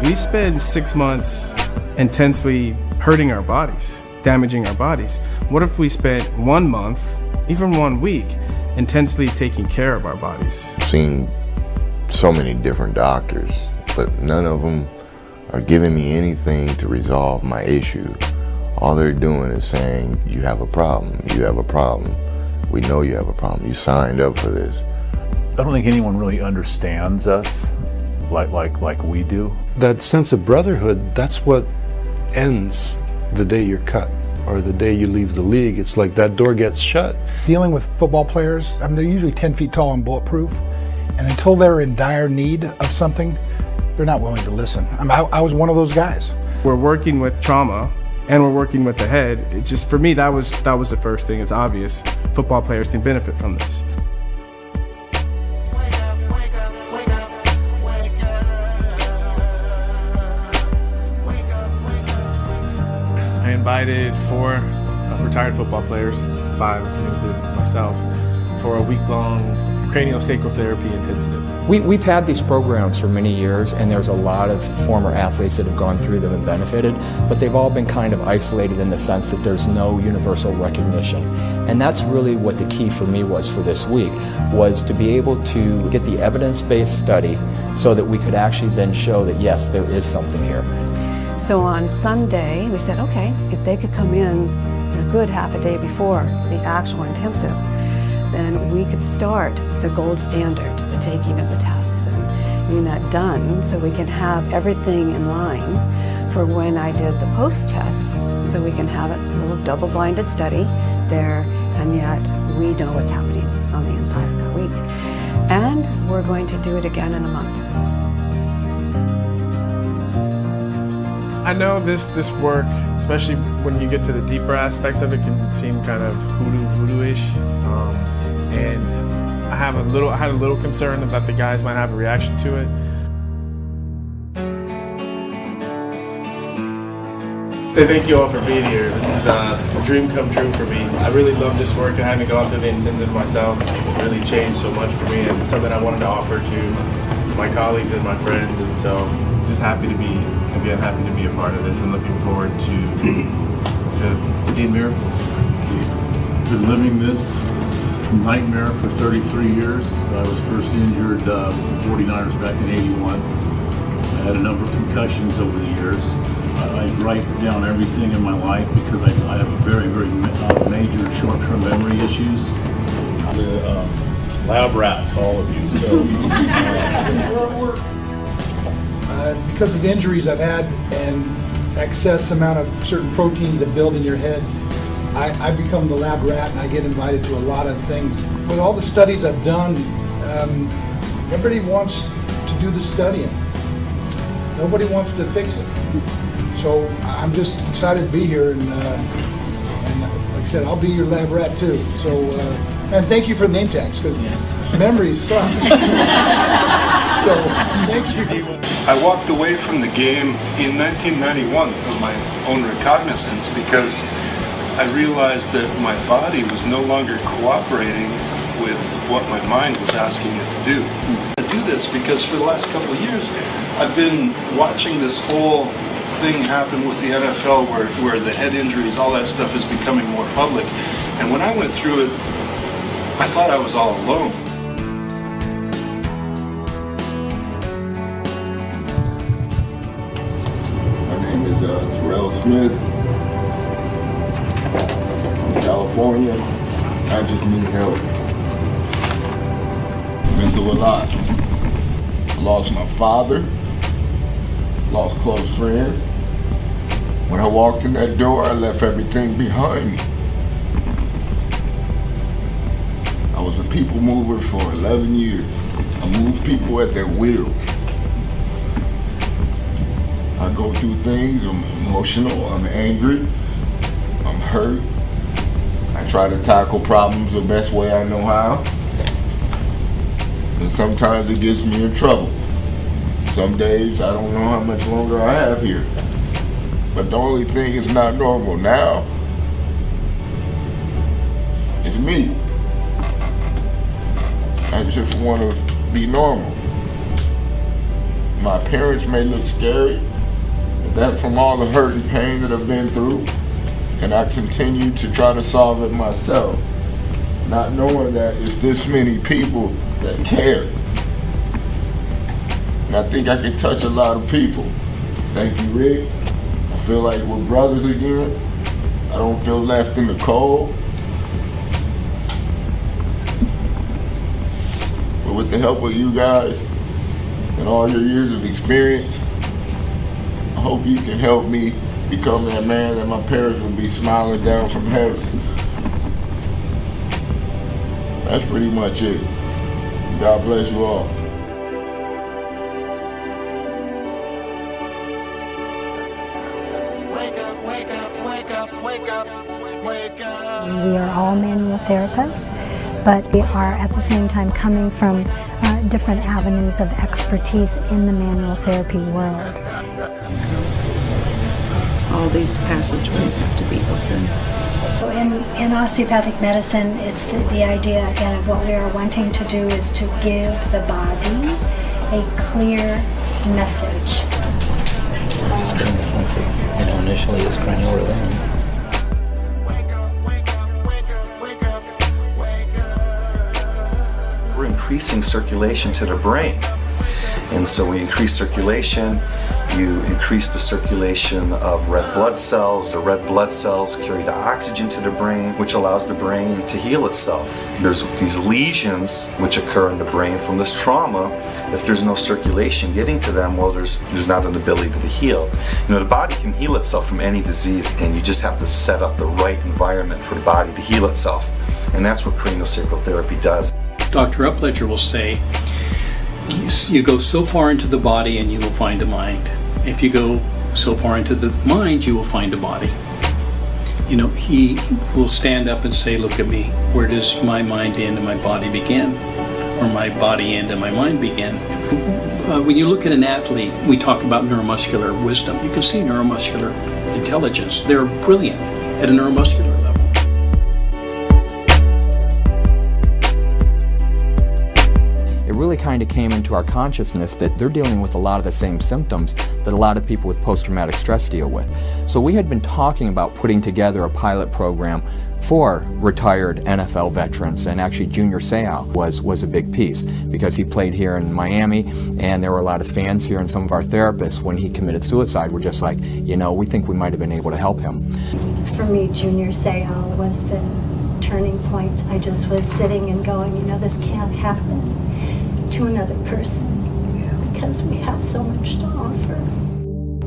We spend 6 months intensely hurting our bodies, damaging our bodies. What if we spent 1 month, even 1 week, intensely taking care of our bodies? I've seen so many different doctors, but none of them are giving me anything to resolve my issue. All they're doing is saying, you have a problem, you have a problem. We know you have a problem, you signed up for this. I don't think anyone really understands us like we do. That sense of brotherhood, that's what ends the day you're cut or the day you leave the league. It's like that door gets shut. Dealing with football players, I mean, they're usually 10 feet tall and bulletproof, and until they're in dire need of something, they're not willing to listen. I was one of those guys. We're working with trauma and we're working with the head. It's just, for me, that was the first thing. It's obvious football players can benefit from this. I invited 4 retired football players, 5 if you include myself, for a week-long craniosacral therapy intensive. We've had these programs for many years, and there's a lot of former athletes that have gone through them and benefited, but they've all been kind of isolated in the sense that there's no universal recognition. And that's really what the key for me was for this week, was to be able to get the evidence-based study so that we could actually then show that, yes, there is something here. So on Sunday, we said, okay, if they could come in a good half a day before the actual intensive, then we could start the gold standards, the taking of the tests, and getting that done so we can have everything in line for when I did the post-tests, so we can have a little double-blinded study there, and yet we know what's happening on the inside of that week. And we're going to do it again in a month. I know this work, especially when you get to the deeper aspects of it, can seem kind of voodoo-ish. And I had a little concern that the guys might have a reaction to it. So thank you all for being here. This is a dream come true for me. I really love this work. I haven't gone through the intensive myself. It really changed so much for me, and it's something I wanted to offer to my colleagues and my friends. And so I'm just happy to be a part of this, and looking forward to seeing miracles. Been living this nightmare for 33 years. I was first injured with the 49ers back in '81. I had a number of concussions over the years. I write down everything in my life because I have a very major short-term memory issues. I'm a lab rat to all of you. So Because of injuries I've had and excess amount of certain proteins that build in your head, I become the lab rat, and I get invited to a lot of things. With all the studies I've done, everybody wants to do the studying. Nobody wants to fix it. So I'm just excited to be here, and like I said, I'll be your lab rat too. So, and thank you for the name tags, because memories suck. So, thank you. I walked away from the game in 1991 of my own recognizance because I realized that my body was no longer cooperating with what my mind was asking it to do. I do this because for the last couple of years, I've been watching this whole thing happen with the NFL where the head injuries, all that stuff is becoming more public. And when I went through it, I thought I was all alone. Smith, from California. I just need help. Been through a lot. Lost my father, lost close friends. When I walked in that door, I left everything behind me. I was a people mover for 11 years. I moved people at their will. I go through things, I'm emotional, I'm angry, I'm hurt. I try to tackle problems the best way I know how. And sometimes it gets me in trouble. Some days I don't know how much longer I have here. But the only thing is not normal now is me. I just want to be normal. my appearance may look scary, but that's from all the hurt and pain that I've been through, and I continue to try to solve it myself, not knowing that it's this many people that care. And I think I can touch a lot of people. Thank you, Rick. I feel like we're brothers again. I don't feel left in the cold. But with the help of you guys and all your years of experience, I hope you can help me become that man that my parents will be smiling down from heaven. That's pretty much it. God bless you all. We are all manual therapists, but we are at the same time coming from different avenues of expertise in the manual therapy world. All these passageways have to be open. In osteopathic medicine, it's the idea again of what we are wanting to do is to give the body a clear message. Just getting a sense of, initially it's granular then. We're increasing circulation to the brain. And so when you increase circulation, you increase the circulation of red blood cells. The red blood cells carry the oxygen to the brain, which allows the brain to heal itself. There's these lesions which occur in the brain from this trauma. If there's no circulation getting to them, well, there's not an ability to heal. The body can heal itself from any disease, and you just have to set up the right environment for the body to heal itself. And that's what craniosacral therapy does. Dr. Upledger will say, you go so far into the body and you will find a mind. If you go so far into the mind, you will find a body. He will stand up and say, look at me, where does my mind end and my body begin? Or my body end and my mind begin? When you look at an athlete, we talk about neuromuscular wisdom. You can see neuromuscular intelligence. They're brilliant at a neuromuscular level. It really kind of came into our consciousness that they're dealing with a lot of the same symptoms that a lot of people with post-traumatic stress deal with. So we had been talking about putting together a pilot program for retired NFL veterans, and actually Junior Seau was a big piece because he played here in Miami, and there were a lot of fans here, and some of our therapists, when he committed suicide, were just like, we think we might have been able to help him. For me, Junior Seau was the turning point. I just was sitting and going, this can't happen to another person because we have so much to offer.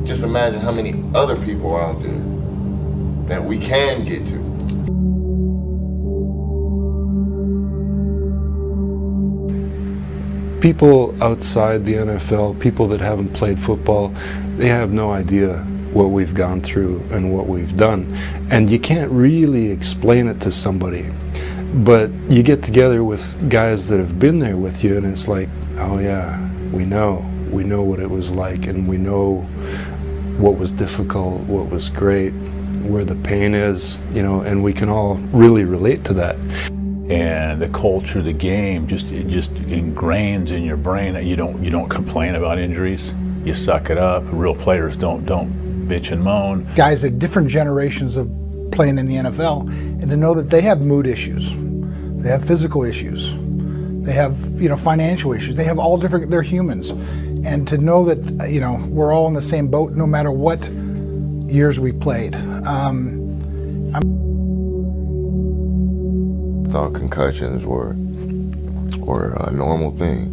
Just imagine how many other people out there that we can get to. People outside the NFL, people that haven't played football, they have no idea what we've gone through and what we've done. And you can't really explain it to somebody. But you get together with guys that have been there with you, and it's like, oh yeah, we know what it was like, and we know what was difficult, what was great, where the pain is, and we can all really relate to that. And the culture, the game, it just ingrains in your brain that you don't complain about injuries. You suck it up. Real players don't bitch and moan. Guys at different generations of playing in the NFL, and to know that they have mood issues, they have physical issues, they have financial issues, they have all different, they're humans, and to know that we're all in the same boat no matter what years we played. I thought concussions were a normal thing,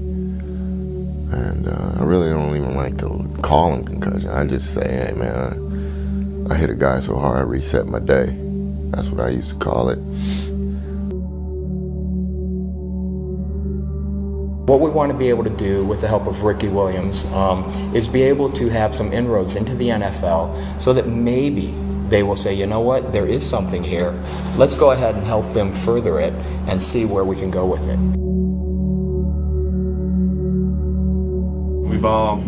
and I really don't even like to call them concussions. I just say, hey man, I hit a guy so hard I reset my day. That's what I used to call it. What we want to be able to do with the help of Ricky Williams is be able to have some inroads into the NFL so that maybe they will say, what, there is something here. Let's go ahead and help them further it and see where we can go with it. We've all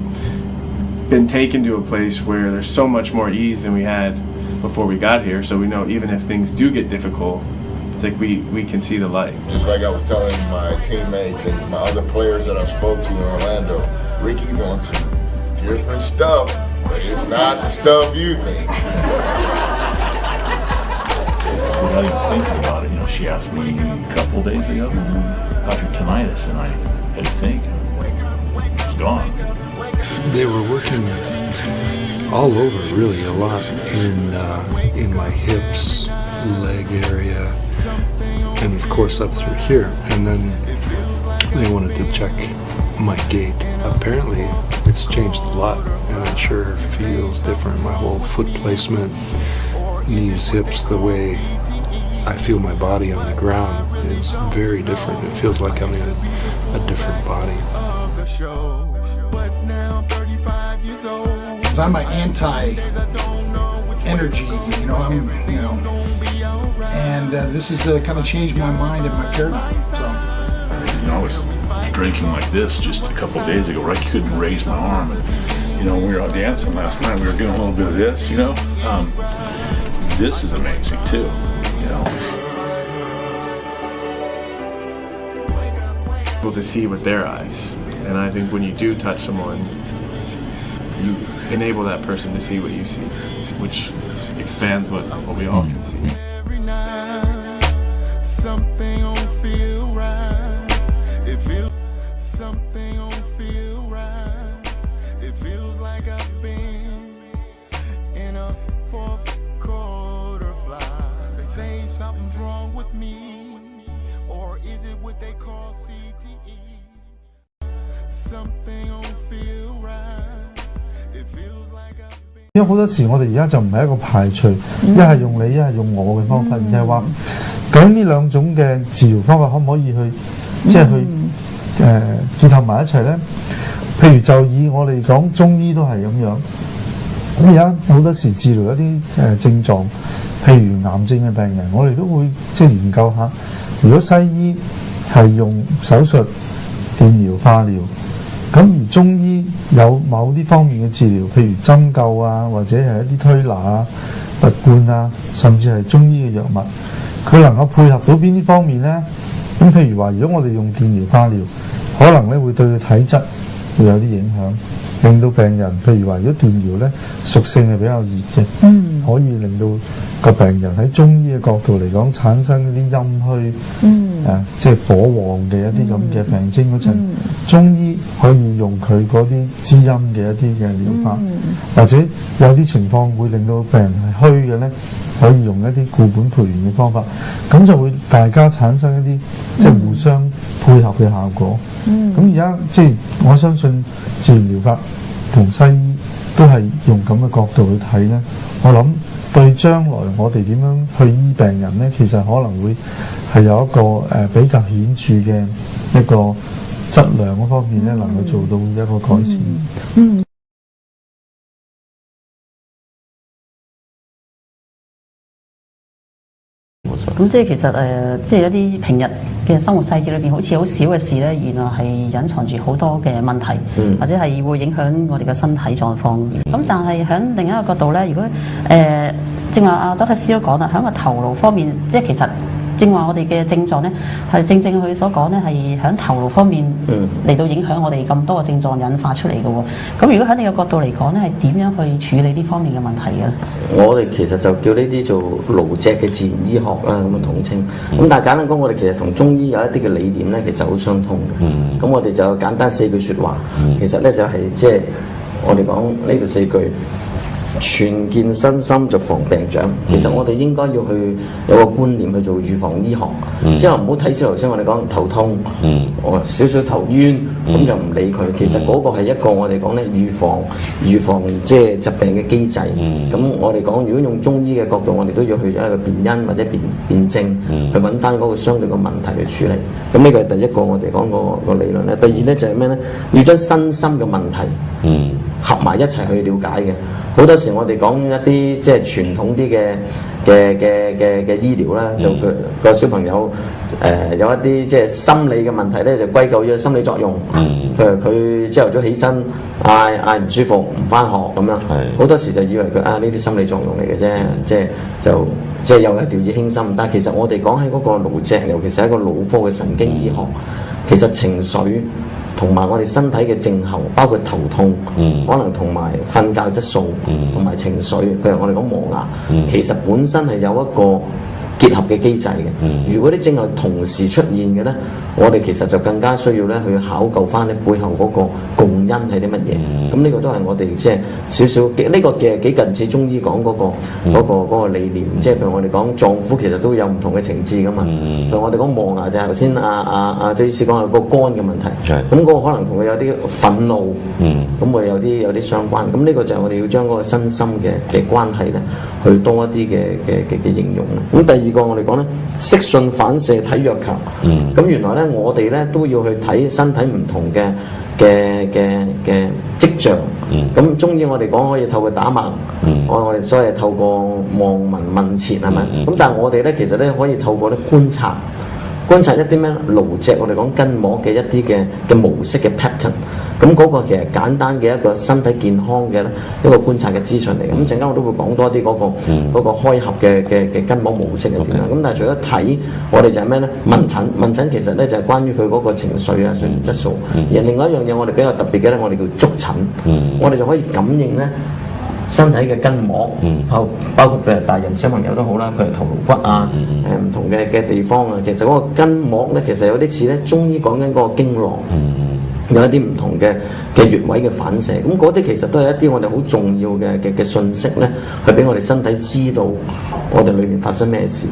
been taken to a place where there's so much more ease than we had before we got here, so we know even if things do get difficult, it's like we can see the light. Just like I was telling my teammates and my other players that I spoke to in Orlando, Ricky's on some different stuff, but it's not the stuff you think. Without even thinking about it, she asked me a couple of days ago about your tinnitus, and I had to think. It's gone. They were working all over, really, a lot in my hips, leg area, and of course up through here. And then they wanted to check my gait. Apparently, it's changed a lot, and it sure feels different. My whole foot placement, knees, hips, the way I feel my body on the ground is very different. It feels like I'm in a different body. I'm an anti-energy, and this has kind of changed my mind and my paradigm. So, I was drinking like this just a couple of days ago, right? You couldn't raise my arm, and when we were out dancing last night, we were doing a little bit of this, This is amazing too, Able to see with their eyes, and I think when you do touch someone, you enable that person to see what you see, which expands what we all can see. Every night, something don't feel right. It feels something don't feel right. It feels like I've been in a fourth quarter fly. They say something's wrong with me, or is it what they call CTE? Something don't feel right. 因為好多時我哋而家就唔係一個排除，一係用你，一係用我嘅方法，而係話究竟呢兩種嘅治療方法可唔可以去結合埋一齊呢？譬如就以我哋講中醫都係咁樣，咁而家好多時治療一啲症狀，譬如癌症嘅病人，我哋都會研究下，如果西醫係用手術、電療、化療。咁而中醫有某啲方面嘅治療，譬如針灸啊，或者係一啲推拿啊、拔罐啊，甚至係中醫嘅藥物，佢能夠配合到邊啲方面呢？咁譬如話，如果我哋用電療、化療，可能咧會對佢體質會有啲影響，令到病人，譬如話，如果電療咧屬性係比較熱嘅，可以令到個病人喺中醫嘅角度嚟講產生一啲陰虛，即係火旺嘅一啲咁嘅病徵嗰陣，中醫可以用佢嗰啲滋陰嘅一啲嘅療法，或者有啲情況會令到病人係虛嘅咧，可以用一啲固本培元嘅方法，咁就會大家產生一啲即係互相配合嘅效果。咁而家我相信自然療法同西醫都係用咁嘅角度去睇咧，我諗對將來我哋點樣去醫病人咧，其實可能會係有一個比較顯著嘅一個質量嗰方面咧，能夠做到一個改善。咁即係其實即係一啲平日嘅生活細節裏邊，好似好少嘅事咧，原來係隱藏住好多嘅問題，或者係會影響我哋嘅身體狀況。咁但係喺另一個角度咧，如果正話阿 Dr. C 都講啦，喺個頭腦方面，即係其實正話我哋嘅症狀咧，係正佢所講咧，係喺頭腦方面嚟到影響我哋咁多嘅症狀引發出嚟嘅喎。咁如果喺你嘅角度嚟講咧，係點樣去處理呢方面嘅問題嘅咧？我哋其實就叫呢啲做顱脊嘅自然醫學啦，咁嘅統稱。咁但係簡單講，我哋其實同中醫有一啲嘅理念咧，其實好相通嘅。咁我哋就簡單4句説話，其實咧就係即係我哋講呢度4句。全健身心就防病長，其實我哋應該要去有個觀念去做預防醫學，即係唔好睇少頭先我哋講頭痛，少少頭暈咁就唔理佢。其實嗰個係一個我哋講咧預防即係疾病嘅機制。咁我哋講如果用中醫嘅角度，我哋都要去一個辨因或者辨證，去揾翻嗰個相對嘅問題去處理。咁呢個係第一個我哋講個理論咧。第二咧就係咩咧？要將身心嘅問題合埋一齊去了解嘅。好多時我哋講一啲即係傳統啲嘅醫療啦，就佢個小朋友有一啲即係心理嘅問題咧，就歸咎於心理作用。譬如佢朝頭早起身嗌唔舒服唔返學咁樣，好多時就以為佢呢啲心理作用嚟嘅啫，即係又係掉以輕心。但係其實我哋講喺嗰個顱脊，尤其是喺個腦科嘅神經醫學，其實情緒同埋我哋身體嘅症候，包括頭痛，可能同埋瞓覺質素，同埋情緒，譬如我哋講磨牙，其實本身係有一個結合嘅機制嘅。如果啲症候同時出現嘅咧，我哋其實就更加需要咧去考究翻你背後嗰個共因係啲乜嘢。咁呢個都係我哋即係少少呢個嘅幾近似中醫講嗰個理念。即係譬如我哋講臟腑其實都有唔同嘅情志噶嘛。譬如我哋講磨牙就係頭先阿周醫師講係個肝嘅問題。咁嗰個可能同佢有啲憤怒，咁會有啲相關。咁呢個就係我哋要將嗰個身心嘅關係咧，去多一啲嘅應用。咁第二個我哋講咧，適順反射體弱強。咁原來咧我哋咧都要去睇身體唔同嘅跡象。咁中醫我哋講可以透過打脈，我哋所謂透過望聞問切係咪？咁但係我哋咧其實咧可以透過咧觀察一啲咩顱脊，我哋講筋膜嘅一啲嘅模式嘅 pattern。咁嗰個其實簡單嘅一個身體健康嘅咧一個觀察嘅資訊嚟嘅。咁陣間我都會講多啲嗰個開合嘅筋膜模式係點樣。咁但係除咗睇，我哋就係咩咧？問診其實咧就係關於佢嗰個情緒啊、睡眠質素。而另外一樣嘢我哋比較特別嘅咧，我哋叫觸診。我哋就可以感應咧身體嘅筋膜，包括譬如大人小朋友都好啦，譬如頭顱骨啊，唔同嘅地方啊，其實嗰個筋膜咧，其實有啲似咧中醫講緊嗰個經絡。有一啲唔同嘅穴位嘅反射，咁嗰啲其實都係一啲我哋好重要嘅信息咧，去俾我哋身體知道我哋裏面發生咩事。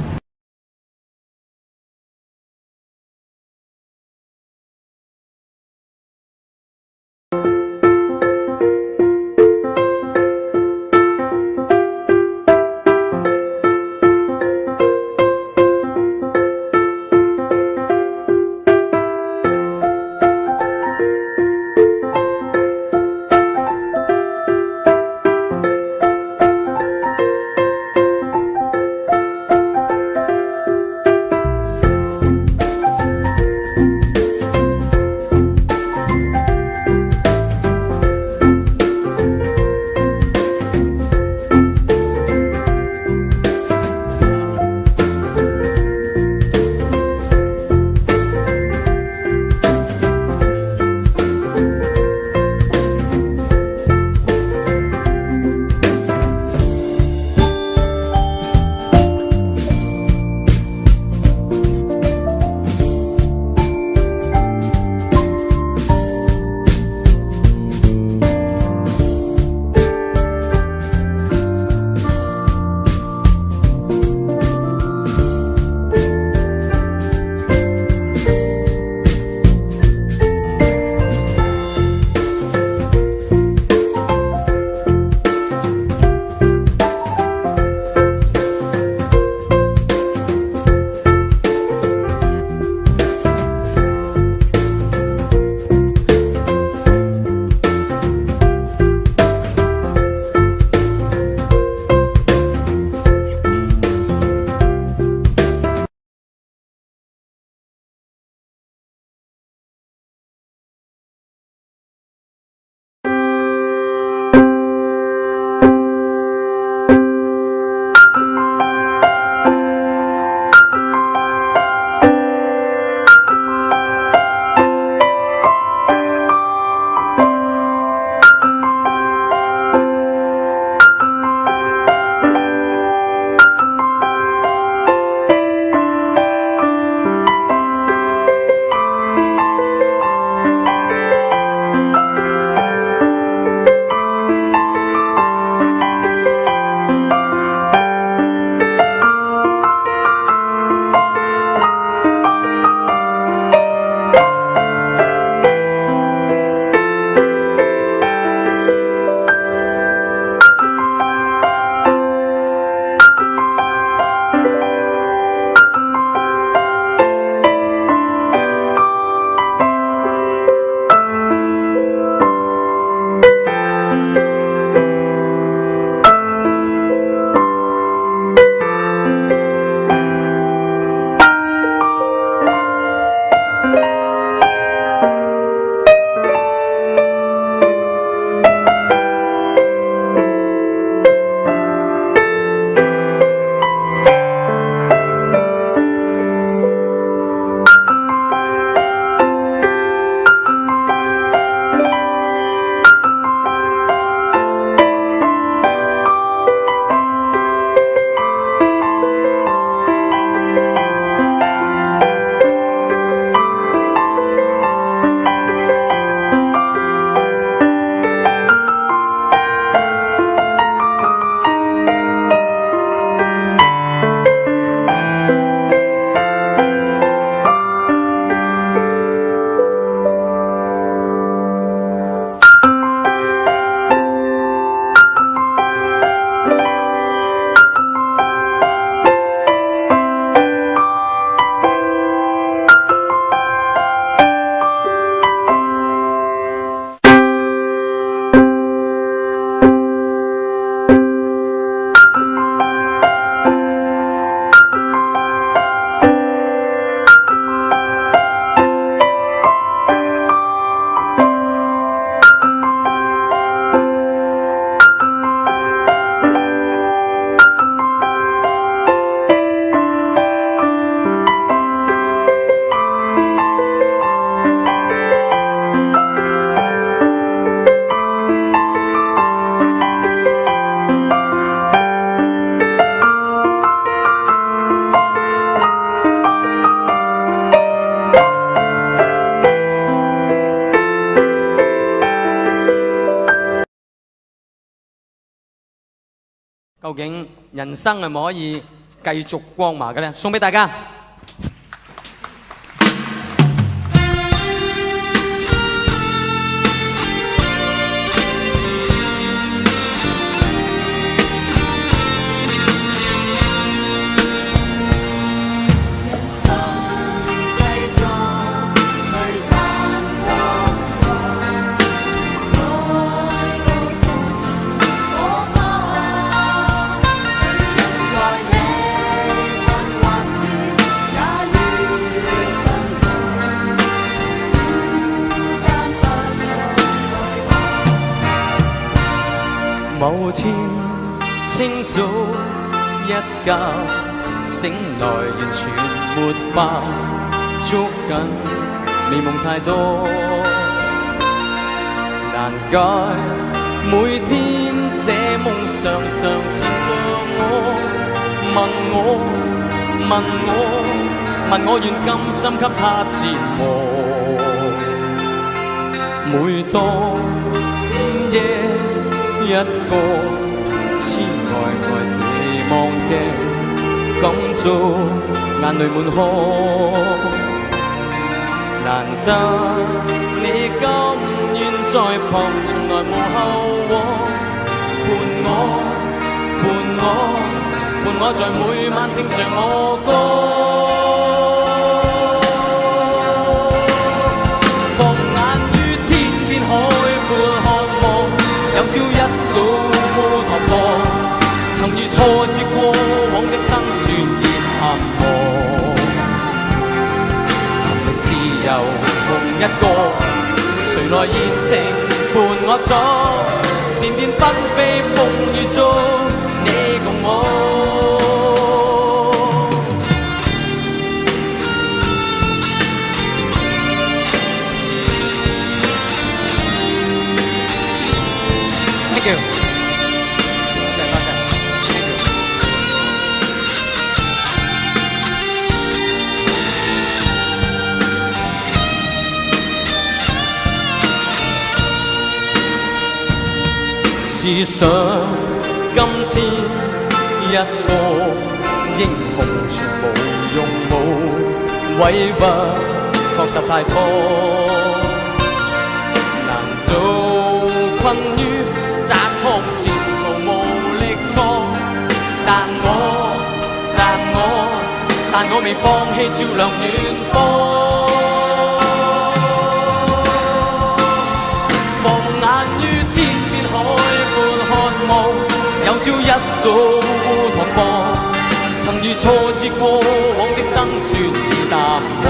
究竟人生係咪可以繼續光華嘅呢？送俾大家。某天清早一覺醒來，完全沒法捉緊，美夢太多，難解每天這夢常常纏着我，問我願甘心給他折磨，每當午夜一個痴呆地望鏡，感觸眼淚滿腔。難得你甘願在旁，從來無後往，伴我在每晚聽着我歌。放眼於天邊海闊渴望，有朝一早烏托邦，曾如挫折過往的辛酸熱淡忘，尋覓自由夢一個，誰來熱情伴我闖？翩翩紛飛風雨中，你共我。Thank you。多謝。Thank you。試想今天一個英雄全無用武，委屈確實太多，難做困於窄巷前途無力錯，但我未放棄照亮遠方。放眼於天邊海闊渴望，有朝一早烏托邦，曾如挫折過往的辛酸已淡忘，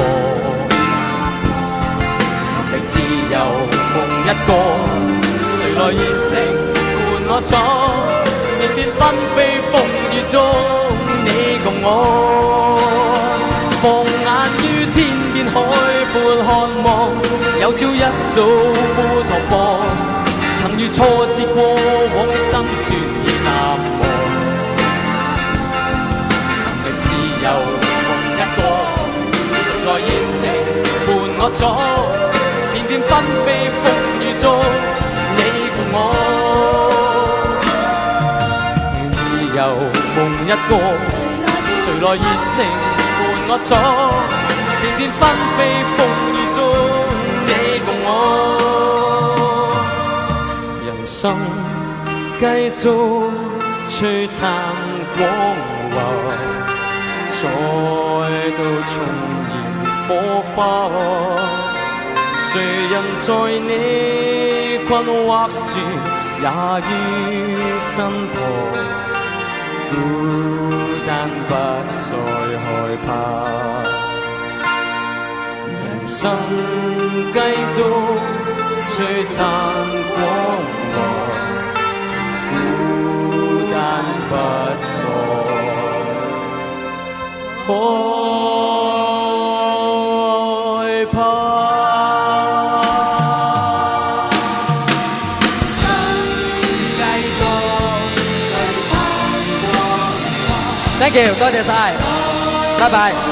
尋覓自由夢一個，誰來熱情伴我闖？翩翩紛飛風雨中，你共我。放眼於天邊海闊渴望，有朝一早烏托邦，曾如挫折過往的辛酸已淡忘，尋覓自由夢一個，誰來熱情伴我闖？翩翩紛飛風雨中，你共我。自由夢一個，誰來熱情伴我闖？翩翩紛飛風雨中，你共我。人生繼續璀璨光華，再度重燃火花。誰人在你困惑時也於身旁，孤單不再害怕。人生繼續璀璨光華，孤單不再害怕。Thank you， 多謝晒，拜拜。